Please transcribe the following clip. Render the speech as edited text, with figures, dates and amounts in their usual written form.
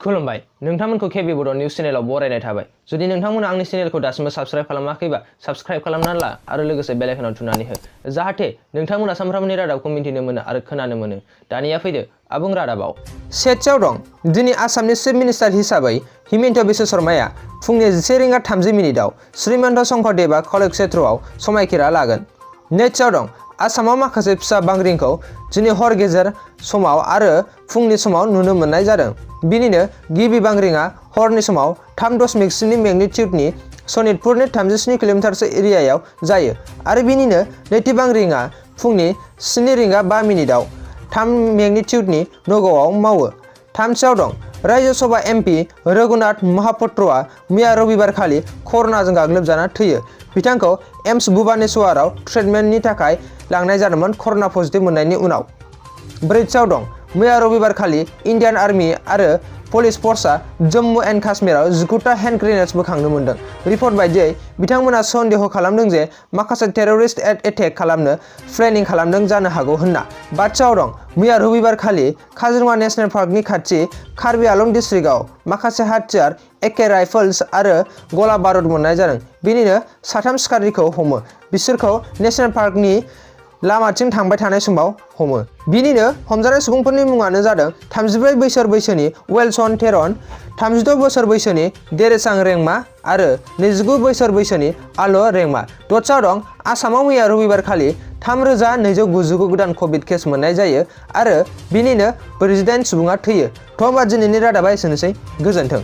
खुलुमबाय नोंथांमोनखौ केबि बड' निउस चेनेलाव बरायनाय थाबाय। जुदि नोंथांमोना आंनि चेनेलखौ दासिमबो साबस्क्राइब खालामाखैबा साबस्क्राइब खालामनानै ला आरो लोगोसे बेल आइकनआव थुनानै हो जाहाथे नोंथांमोना सानफ्रामबोनि रादाबखौ मिन्थिनो मोनो आरो खोनानो मोनो। दानिया फैदो आबुं रादाबाव। सेथियाव दं दिनै आसामनि चिफ मिनिस्टार हिसाबै हिमन्त बिश्व शर्माया फुंनि 11:30 श्रीमन्त शंकरदेवा कलाक्षेत्रआव समायखिरा लागोन। नैथियाव दं आसामाव माखासे फिसा बांग्रिंखौ दिनै हर गेजेर समाव आरो फुंनि समाव नुनो मोननाय जादों। बिनिनो गिबि बांग्रिंआ हरनि समाव 3.7 मेग्निट्युडनि सनितपुरनि 37 किल'मिटारसो एरियायाव जायो आरो बिनिनो नैथि बांग्रिंआ फुंनि 7:05 3 मेग्निट्युडनि नगावआव मावो। थामथियाव दं राज्य सभा एमपि रघुनाथ महापात्रआ मैया रबिबारखालि कर'नाजों गाग्लोबजाना थैयो। बिथांखौ एम्स भुबानेश्वराव ट्रिटमेन्टनि थाखाय लांनाय जादोंमोन कर'ना पजिटिभ मोननायनि उनाव। ब्रैथियाव दं मैया रबिबारखालि इन्डियान आर्मि आरो पुलिस फर्सआ जम्मु एन्ड काश्मीराव 19टा हेन्ड ग्रेनेड्स बोखांनो मोनदों। रिपर्ट बायदियै बिथांमोना सन्देह खालामदों जे माखासे टेररिस्ट एटेक खालामनो प्लेनिं खालामदों जानो हागौ होनना। बाथियाव दं मैया रबिबारखालि काजिरङा नेशनेल पार्कनि खाथि कार्बि आलं डिस्ट्रिक्टआव माखासे हाथियार AK राइफल्स आरो गला बारुद मोननाय जादों। बिनिनो 3 सिखारिखौ हमो। बिसोरखौ नेशनेल पार्कनि लामाथिं थांबाय थानाय समाव हमो। बिनिनो हमजानाय सुबुंफोरनि मुङानो जादों 34 बोसोर बैसोनि वेलसन टेरन, 36 बोसोर बैसोनि देरेसां रेंमा आरो 29 बोसोर बैसोनि आल' रेंमा। दथियाव दं आसामाव मैया रबिबारखालि 3299 गोदान कभिड केस मोननाय जायो आरो बिनिनो 48 सुबुङा थैयो। होमबा दिनैनि रादाबा एसेनोसै। गोजोन्थों।